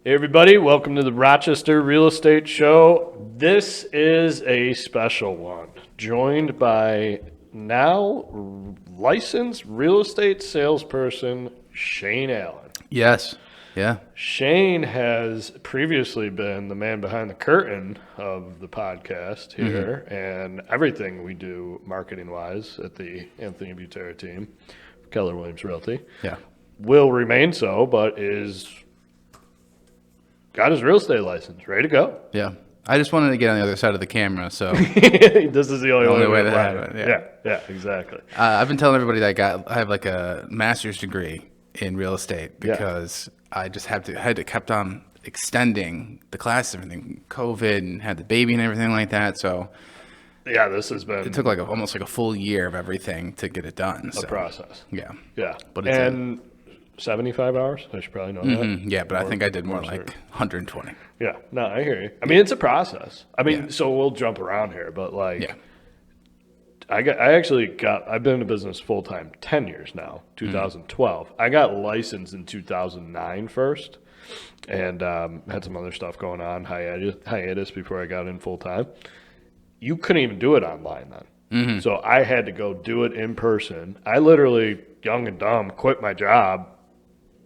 Hey everybody, welcome to the Rochester Real Estate Show. This is a special one, joined by now licensed real estate salesperson Shane Allen. Yes. Yeah. Shane has previously been the man behind the curtain of the podcast here and everything we do marketing wise at the Anthony Butera team, Keller Williams Realty. Yeah. Will remain so, but is got his real estate license, ready to go. Yeah. I just wanted to get on the other side of the camera, so This is the only way to to have it. it. Yeah, exactly. I've been telling everybody that I have like a master's degree in real estate because I just had to kept on extending the class, everything, COVID, and had the baby and everything like that. So Yeah, this has been it took like almost like a full year of everything to get it done. a process. Yeah. Yeah, But it's and 75 hours. I should probably know that. Yeah, but I think I did more like 120. Yeah, no, I hear you. I mean, it's a process. I mean, Yeah. so we'll jump around here, but like, Yeah. I've been in business full time 10 years now. 2012. I got licensed in 2009 first, and had some other stuff going on hiatus before I got in full time. You couldn't even do it online then. So I had to go do it in person. I literally, young and dumb, quit my job.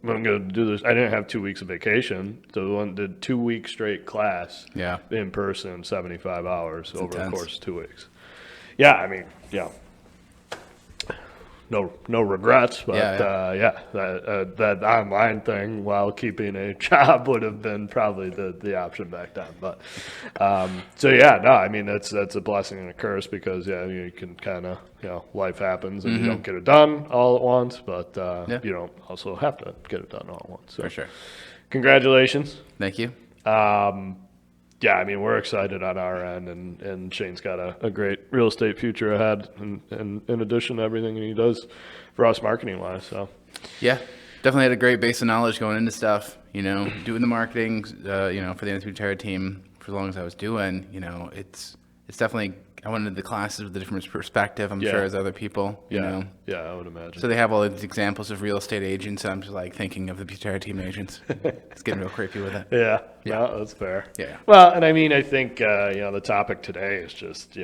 I'm going to do this. I didn't have 2 weeks of vacation, so I did 2 weeks straight class Yeah. in person, 75 hours over the intense. course of 2 weeks. Yeah, I mean, no regrets, but that online thing while keeping a job would have been probably the option back then. But I mean that's a blessing and a curse because you can kind of life happens and you don't get it done all at once, but you don't also have to get it done all at once. So For sure. congratulations. Thank you. Yeah, I mean, we're excited on our end, and Shane's got a great real estate future ahead, and in addition to everything he does for us marketing-wise, so. Yeah, definitely had a great base of knowledge going into stuff, doing the marketing, for the Anthony Butera team for as long as I was doing, it's definitely, I wanted the classes with a different perspective, I'm sure, as other people, Yeah, I would imagine. So they have all these examples of real estate agents, and I'm just like thinking of the Butera team agents. It's getting real creepy with it. Yeah, no, that's fair. Yeah. Well, and I mean, I think, the topic today is just,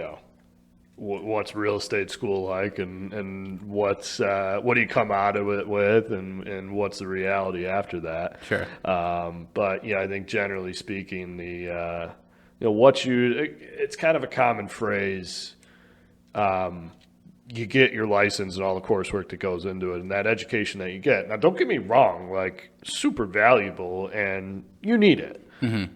what's real estate school like, and what do you come out of it with, and what's the reality after that. Sure. But I think generally speaking, it's kind of a common phrase. You get your license and all the coursework that goes into it, and that education that you get. Now, don't get me wrong, like super valuable, and you need it.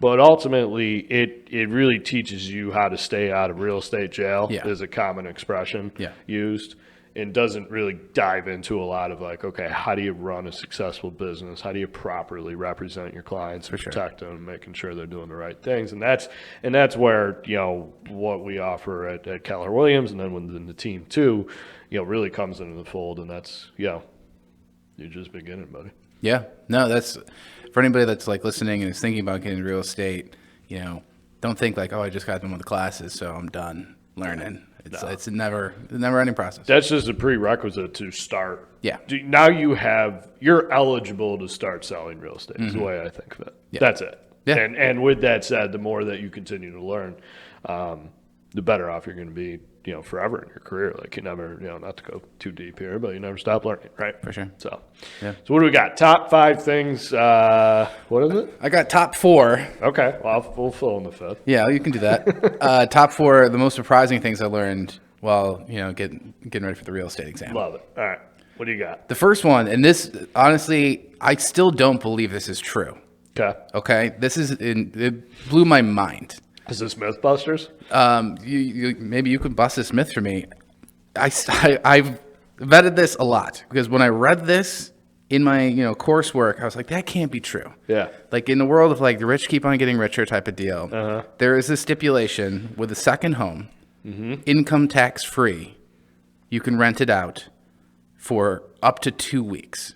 But ultimately, it really teaches you how to stay out of real estate jail. Yeah. Is a common expression Yeah. used, and doesn't really dive into a lot of like, okay, how do you run a successful business? How do you properly represent your clients and protect them, and making sure they're doing the right things? And that's where what we offer at Keller Williams, and then within the team too, really comes into the fold. And that's you're just beginning, buddy. Yeah, no, that's for anybody that's like listening and is thinking about getting into real estate. Don't think like, oh, I just got done with the classes, so I'm done learning. It's a never ending process. That's just a prerequisite to start. Yeah. Now you're eligible to start selling real estate. Is the way I think of it. Yeah. That's it. Yeah. And with that said, the more that you continue to learn, the better off you're going to be, forever in your career. Like you never, not to go too deep here, but you never stop learning, right? For sure. So, Yeah. So what do we got? Top 5 things. What is it? I got top 4. Okay. Well, we'll fill in the 5th. Yeah, you can do that. Top 4, the most surprising things I learned while getting ready for the real estate exam. Love it. All right. What do you got? The first one, and this honestly, I still don't believe this is true. Okay. Okay, it blew my mind. Is this Mythbusters? Maybe you could bust this myth for me. I've vetted this a lot because when I read this in my coursework, I was like, that can't be true. Yeah. Like in the world of like the rich keep on getting richer type of deal, there is a stipulation with a second home, income tax free. You can rent it out for up to 2 weeks,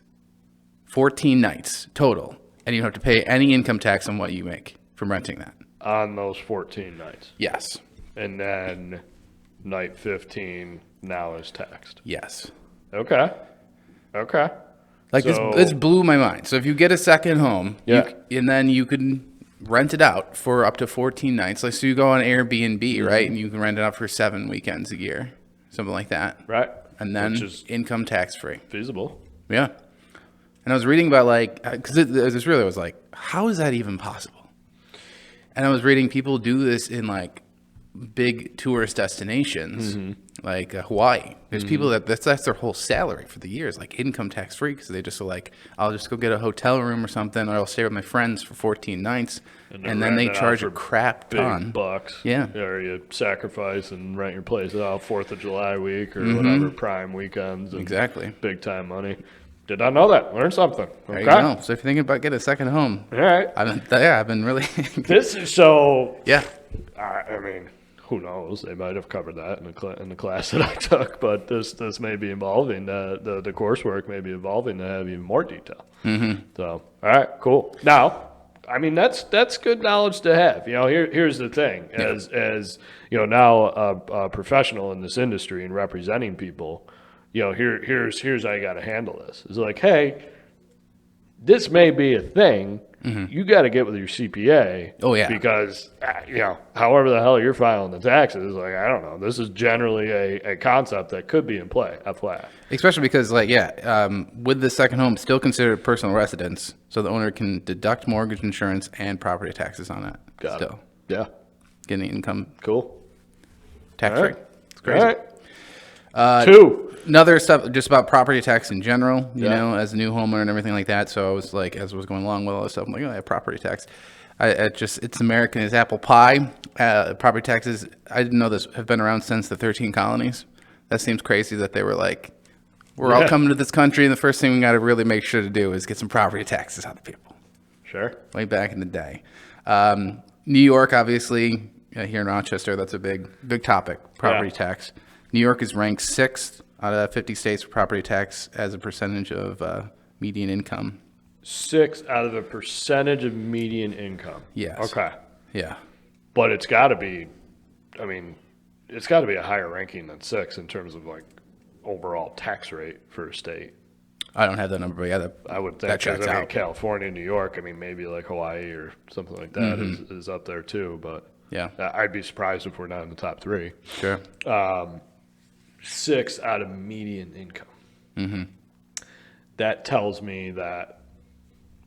14 nights total, and you don't have to pay any income tax on what you make from renting that. On those 14 nights. Yes. And then night 15 now is taxed. Yes. Okay. Like So- this blew my mind. So if you get a second home, Yeah. and then you can rent it out for up to 14 nights. Like so, you go on Airbnb, Mm-hmm. right, and you can rent it out for 7 weekends a year, something like that, Right. and then Which is income tax free. feasible. Yeah. And I was reading about like because this really was like, how is that even possible? And I was reading people do this in like big tourist destinations like Hawaii. There's people that's their whole salary for the year is like income tax free because they just are like, I'll just go get a hotel room or something, or I'll stay with my friends for 14 nights, and then they rent it out charge for a crap big ton. bucks. Yeah. Or you sacrifice and rent your place out 4th of July week or whatever prime weekends. And Exactly. Big time money. Did not know that. Learn something. There Okay. you go. So if you're thinking about getting a second home, All right. I've been really This is so. yeah. I mean, who knows? They might have covered that in the class that I took, but this may be evolving. The coursework may be evolving to have even more detail. Mm-hmm. So, all right, cool. Now, I mean, that's good knowledge to have. You know, here's the thing: as you know, now a professional in this industry and representing people, you know, here's how you got to handle this. It's like, hey, this may be a thing. You got to get with your CPA. Oh, yeah. Because you know, however the hell you're filing the taxes, like I don't know, this is generally a concept that could be in play. FYI. Especially because, like, with the second home, still considered personal residence, so the owner can deduct mortgage insurance and property taxes on it. Got still it. Yeah. getting income Cool. tax All free. right. It's crazy. All right. 2. Another stuff just about property tax in general, you Yeah. know, as a new homeowner and everything like that. So I was like, as I was going along with all this stuff, I'm like, oh, yeah, property tax. It's American as apple pie. Property taxes, I didn't know this, have been around since the 13 colonies. That seems crazy that they were like, we're all coming to this country, and the first thing we got to really make sure to do is get some property taxes out of people. Sure. Way back in the day. New York, obviously, here in Rochester, that's a big topic, property Yeah. tax. New York is ranked 6th out of 50 states for property tax as a percentage of median income. 6 out of a percentage of median income. Yes. Okay. Yeah. But it's got to be, I mean, it's got to be a higher ranking than 6 in terms of like overall tax rate for a state. I don't have that number, but yeah, I would think. that 'Cause, checks I mean, out. California, New York, I mean, maybe like Hawaii or something like that is up there too. But Yeah, I'd be surprised if we're not in the top 3. sure. 6 out of median income. That tells me that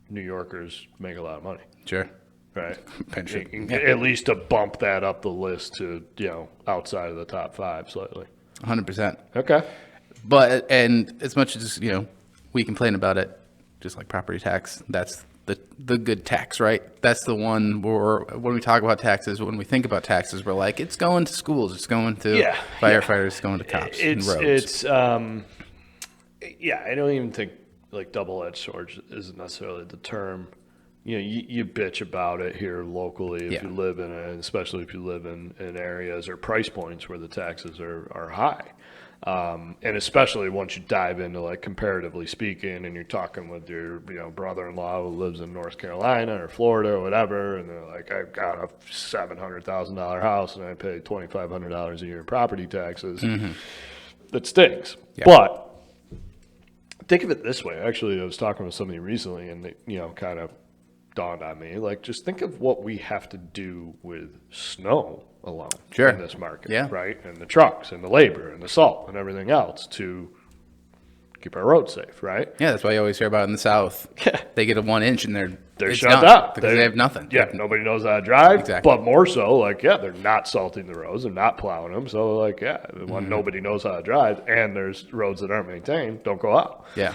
New Yorkers make a lot of money, Sure. right? Pension. At least to bump that up the list to, you know, outside of the top 5 slightly. 100%. Okay. But, and as much as, you know, we complain about it, just like property tax, that's the good tax, right? That's the one where when we talk about taxes, when we think about taxes, we're like, it's going to schools, it's going to firefighters, it's going to cops and roads. Yeah, I don't even think like double-edged sword isn't necessarily the term. You know, you bitch about it here locally if you live in it, especially if you live in areas or price points where the taxes are high. And especially once you dive into like comparatively speaking and you're talking with your, you know, brother-in-law who lives in North Carolina or Florida or whatever, and they're like, I've got a $700,000 house and I pay $2,500 a year in property taxes. That stinks. Yeah. But think of it this way. Actually, I was talking with somebody recently and it, you know, kind of dawned on me, like, just think of what we have to do with snow alone Sure. in this market, Yeah. right? And the trucks and the labor and the salt and everything else to keep our roads safe, right? Yeah, that's why you always hear about in the South. Yeah. They get a 1 inch and they're it's shut done down because they have nothing. Yeah, nobody knows how to drive. Exactly. But more so, like, yeah, they're not salting the roads, they're not plowing them. So, like, yeah, when nobody knows how to drive and there's roads that aren't maintained, don't go out. Yeah.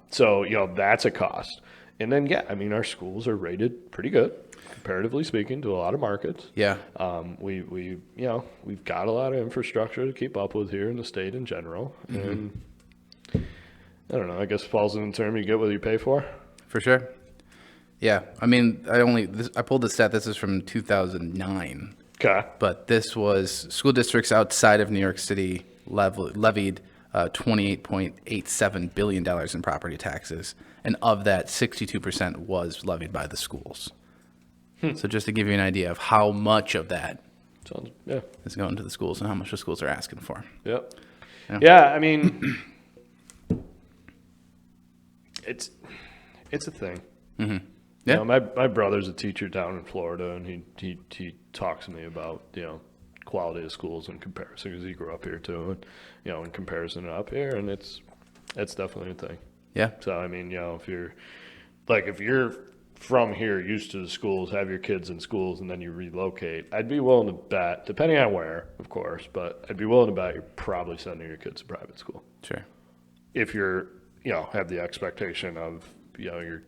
So, you know, that's a cost. And then, yeah, I mean, our schools are rated pretty good, comparatively speaking, to a lot of markets. Yeah. We you know, we've got a lot of infrastructure to keep up with here in the state in general. And I don't know, I guess falls in the term you get what you pay for. For sure. Yeah. I mean, I pulled the stat. This is from 2009. Okay. But this was school districts outside of New York City levied $28.87 billion in property taxes. And of that, 62% was levied by the schools. So just to give you an idea of how much of that Sounds, yeah. is going to the schools and how much the schools are asking for. Yep. Yeah. Yeah, I mean, it's a thing. Yeah. You know, my brother's a teacher down in Florida, and he talks to me about, you know, quality of schools in comparison, because he grew up here too, and, you know, in comparison to up here, and it's definitely a thing. Yeah. So I mean, you know, if you're from here, used to the schools, have your kids in schools, and then you relocate, I'd be willing to bet, depending on where, of course, but I'd be willing to bet you're probably sending your kids to private school. Sure. If you're, you know, have the expectation of, you know, you're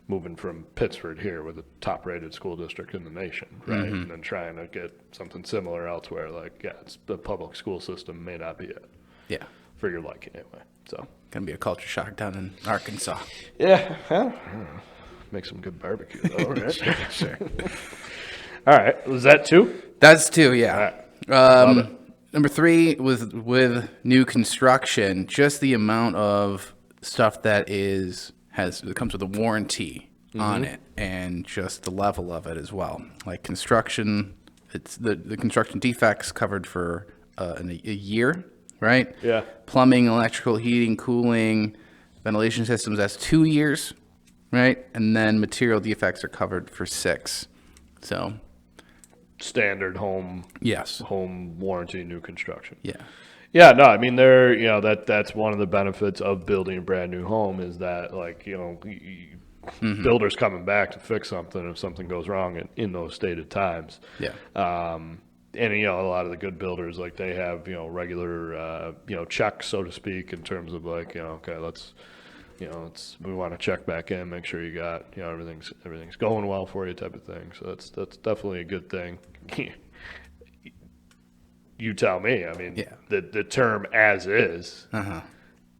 moving from Pittsford here with a top-rated school district in the nation, right? And then trying to get something similar elsewhere, like, yeah, the public school system may not be it Yeah. for your liking anyway. So, Gonna be a culture shock down in Arkansas. yeah, I don't know. Make some good barbecue though, right? Sure. All right, was that 2? That's 2, yeah. Love it. Number 3 was with new construction, just the amount of stuff that comes with a warranty on it, and just the level of it as well. Like construction, it's the construction defects covered for a year, right? Yeah. Plumbing, electrical, heating, cooling, ventilation systems, that's 2 years, right? And then material defects are covered for 6. So, Standard home yes. warranty, new construction. Yeah. Yeah, no, I mean, you know, that's one of the benefits of building a brand new home, is that, like, you know, builders coming back to fix something if something goes wrong in those stated times. Yeah. And, you know, a lot of the good builders, like, they have, you know, regular, you know, checks, so to speak, in terms of, like, you know, okay, we want to check back in, make sure you got, you know, everything's going well for you, type of thing. So that's definitely a good thing. You tell me. I mean, Yeah. the term "as is,"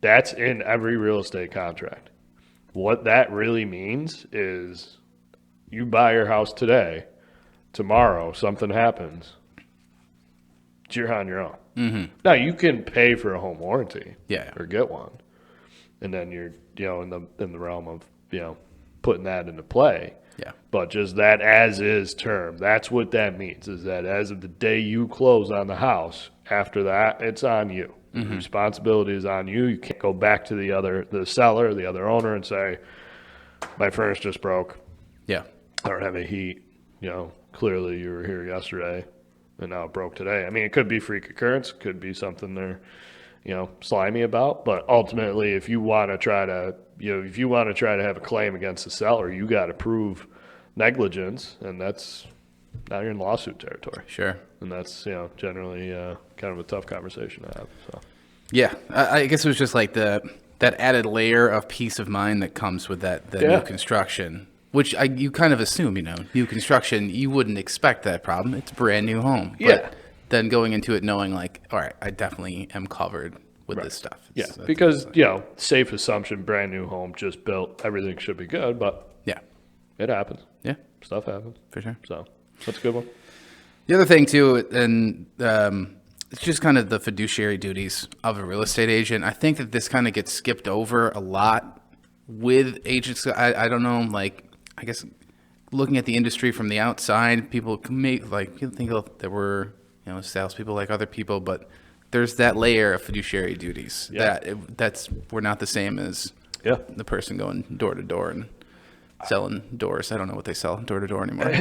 that's in every real estate contract. What that really means is, you buy your house today, tomorrow something happens, you're on your own. Now you can pay for a home warranty, Yeah. or get one, and then you're, you know, in the realm of, you know, putting that into play. Yeah. But just that as is term, that's what that means, is that as of the day you close on the house, after that, it's on you. The responsibility is on you. You can't go back to the seller, the other owner, and say, my furnace just broke. Yeah. I don't have any heat. You know, clearly you were here yesterday and now it broke today. I mean, it could be freak occurrence, could be something they're, you know, slimy about. But ultimately, if you want to try to have a claim against the seller, you got to prove negligence, and that's, now you're in lawsuit territory. Sure. And that's, you know, generally kind of a tough conversation to have. So, Yeah. I guess it was just like that added layer of peace of mind that comes with the Yeah. new construction, which you kind of assume, you know, new construction, you wouldn't expect that problem. It's a brand new home. Yeah. But then going into it knowing, like, all right, I definitely am covered with this stuff. yeah, because, you know, safe assumption, brand new home, just built, everything should be good, but Yeah. it happens. Yeah, Stuff happens. for sure. So that's a good one. The other thing too, and it's just kind of the fiduciary duties of a real estate agent. I think that this kind of gets skipped over a lot with agents. I don't know, like, I guess looking at the industry from the outside, people may like think that we're, you know, salespeople like other people, but there's that layer of fiduciary duties that's we're not the same as Yeah. the person going door to door and selling doors. I don't know what they sell door to door anymore.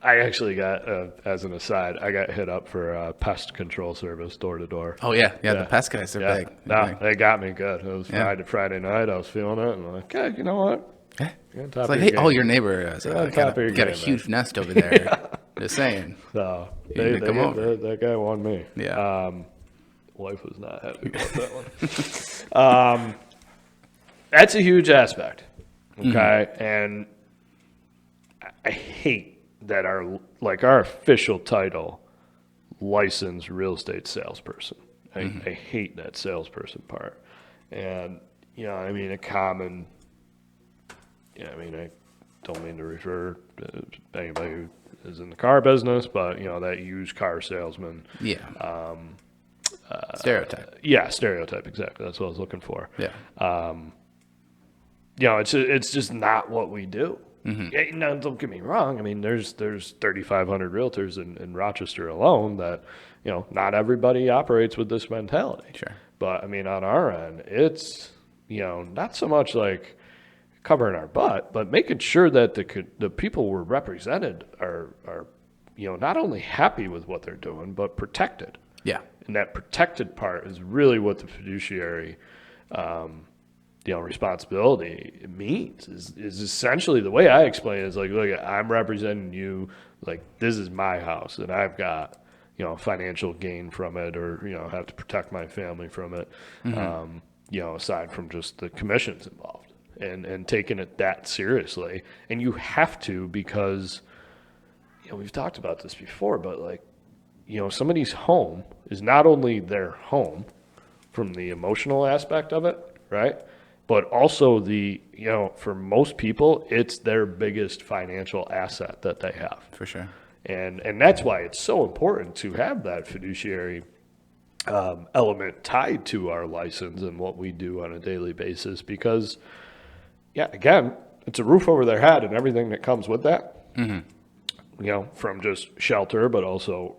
I actually got, as an aside, I got hit up for pest control service door to door. Oh yeah, the pest guys, they're Yeah, big. They're no, big. they got me good. It was Yeah. Friday night. I was feeling it, and I'm like, okay, you know what? Yeah. You're on top It's of like, your hey, game. oh, your neighbor is You're on top got of your a game, huge nest over there. Just saying. So You need to come over. that guy won me. Yeah. Wife was not happy about that one. That's a huge aspect. Okay, and I hate that our official title, licensed real estate salesperson. I hate that salesperson part. And, you know, I mean, a common, you know, I mean, I don't mean to refer to anybody who is in the car business, but, you know, that used car salesman. Yeah. Stereotype. Yeah, stereotype, exactly. That's what I was looking for. Yeah. You know, it's just not what we do. Yeah, no, don't get me wrong. I mean, there's 3,500 realtors in Rochester alone that, you know, not everybody operates with this mentality. Sure. But I mean, on our end, it's not so much like covering our butt, but making sure that the people we're represented are not only happy with what they're doing, but protected. Yeah. And that protected part is really what the fiduciary, responsibility means. Is essentially the way I explain it is like, look, I'm representing you. Like, this is my house, and I've got financial gain from it, or have to protect my family from it. Aside from just the commissions involved, and taking it that seriously. And you have to, because we've talked about this before, but like, somebody's home is not only their home from the emotional aspect of it, right? But also for most people, it's their biggest financial asset that they have. For sure. And that's why it's so important to have that fiduciary element tied to our license and what we do on a daily basis, because, again, it's a roof over their head and everything that comes with that, from just shelter, but also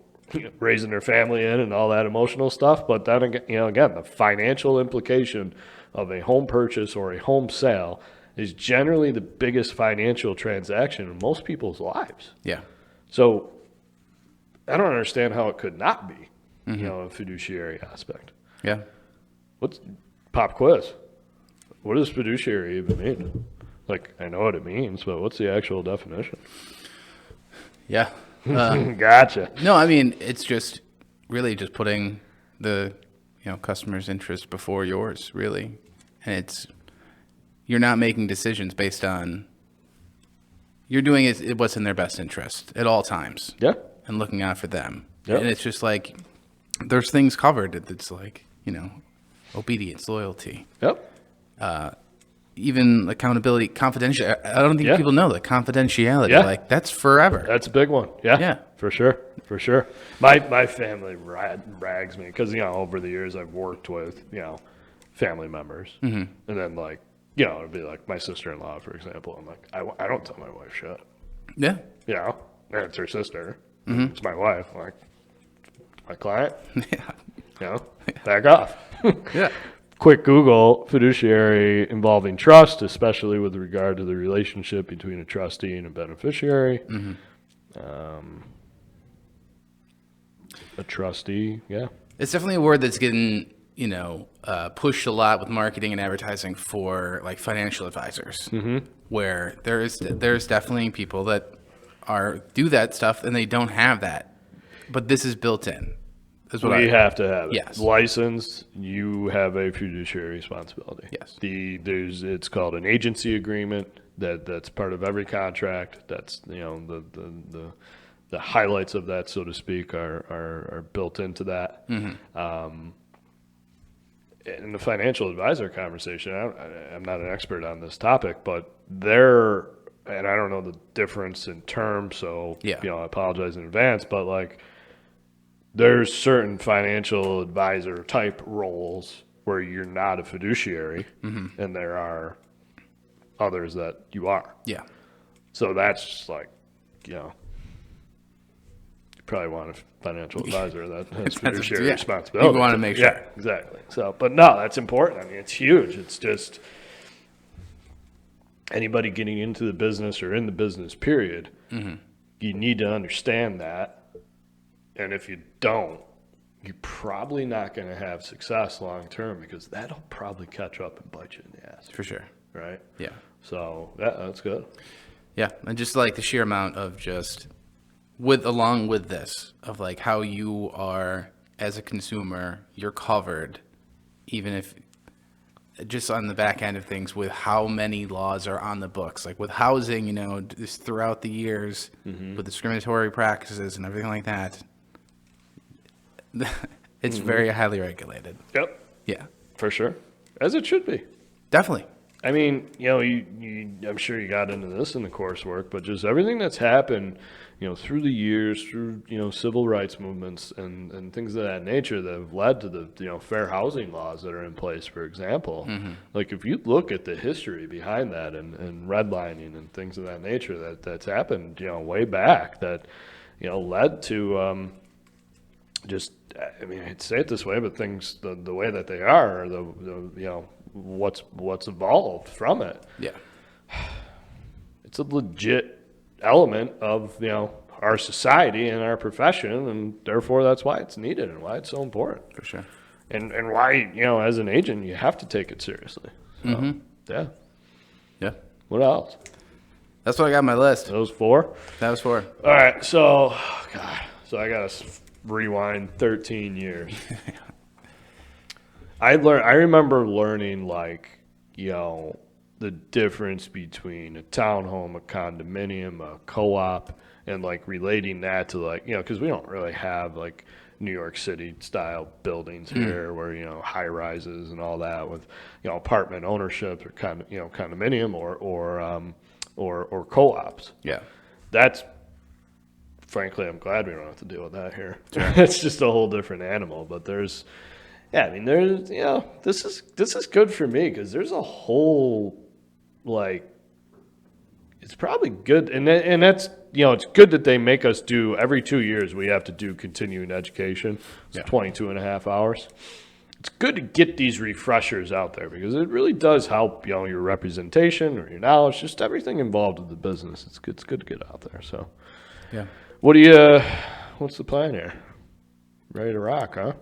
raising their family in and all that emotional stuff. But then again, the financial implication of a home purchase or a home sale is generally the biggest financial transaction in most people's lives. Yeah. So I don't understand how it could not be, a fiduciary aspect. Yeah. What's pop quiz? What does fiduciary even mean? Like, I know what it means, but what's the actual definition? Yeah. Gotcha. No, I mean, it's just really just putting the customer's interest before yours, really. And you're not making decisions based on, you're doing what's in their best interest at all times. Yeah. And looking out for them. Yep. And it's just like, there's things covered. It's like, obedience, loyalty. Yep. Even accountability, confidential. I don't think people know that confidentiality. Yeah. Like, that's forever. That's a big one. Yeah. Yeah. For sure. For sure. My family rags me because, over the years I've worked with, family members. Mm-hmm. And then, like, it'd be like my sister-in-law, for example. I'm like, I don't tell my wife shit. Yeah. And it's her sister. Mm-hmm. It's my wife. I'm like, my client. Yeah. Back off. Yeah. Quick Google, fiduciary involving trust, especially with regard to the relationship between a trustee and a beneficiary. Mm-hmm. A trustee, yeah. It's definitely a word that's getting, pushed a lot with marketing and advertising for like financial advisors, where there's definitely people that do that stuff and they don't have that, but this is built in. We have to have it. Yes. Licensed, you have a fiduciary responsibility. Yes. It's called an agency agreement that's part of every contract. That's the highlights of that, so to speak, are built into that. Mm-hmm. In the financial advisor conversation, I'm not an expert on this topic, but and I don't know the difference in terms, so I apologize in advance, but like, there's certain financial advisor type roles where you're not a fiduciary, and there are others that you are. Yeah. So that's just like, you probably want a financial advisor that has fiduciary responsibility. You want to make sure. Yeah, exactly. So, but no, that's important. I mean, it's huge. It's just anybody getting into the business or in the business period, you need to understand that. And if you don't, you're probably not going to have success long term, because that'll probably catch up and bite you in the ass. For sure. Right? Yeah. So that's good. Yeah. And just like the sheer amount of just along with this, of like how you are as a consumer, you're covered, even if just on the back end of things, with how many laws are on the books, like with housing, just throughout the years, with discriminatory practices and everything like that. It's very highly regulated. Yep. Yeah. For sure. As it should be. Definitely. I mean, I'm sure you got into this in the coursework, but just everything that's happened, through the years, through, civil rights movements and things of that nature that have led to the, fair housing laws that are in place, for example. Like, if you look at the history behind that and redlining and things of that nature that's happened, way back, that, led to I mean, I'd say it this way, but things, the way that they are, what's evolved from it. Yeah. It's a legit element of, our society and our profession, and therefore that's why it's needed and why it's so important. For sure. And why, as an agent, you have to take it seriously. So, yeah. Yeah. What else? That's what I got on my list. Those 4? That was 4. All right. So I got to rewind 13 years. I remember learning, like, the difference between a townhome, a condominium, a co-op, and, like, relating that to, like, because we don't really have, like, New York City style buildings here where, high rises and all that with, apartment ownership or condominium or co-ops. Yeah. That's, frankly, I'm glad we don't have to deal with that here. It's just a whole different animal, but there's, this is good for me because there's a whole, like, it's probably good. And that's, it's good that they make us do every 2 years, we have to do continuing education. It's 22 and a half hours. It's good to get these refreshers out there because it really does help, your representation or your knowledge, just everything involved with the business. It's good to get out there. So, Yeah. What's the plan here? Ready to rock, huh?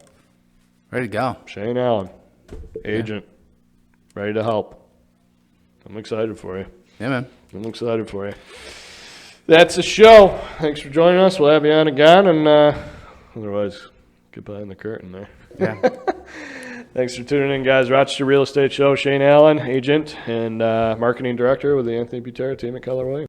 Ready to go. Shane Allen, agent, ready to help. I'm excited for you. Yeah, man. I'm excited for you. That's the show. Thanks for joining us. We'll have you on again, and otherwise, get behind the curtain there. Yeah. Thanks for tuning in, guys. Rochester Real Estate Show. Shane Allen, agent and marketing director with the Anthony Butera team at Keller Williams.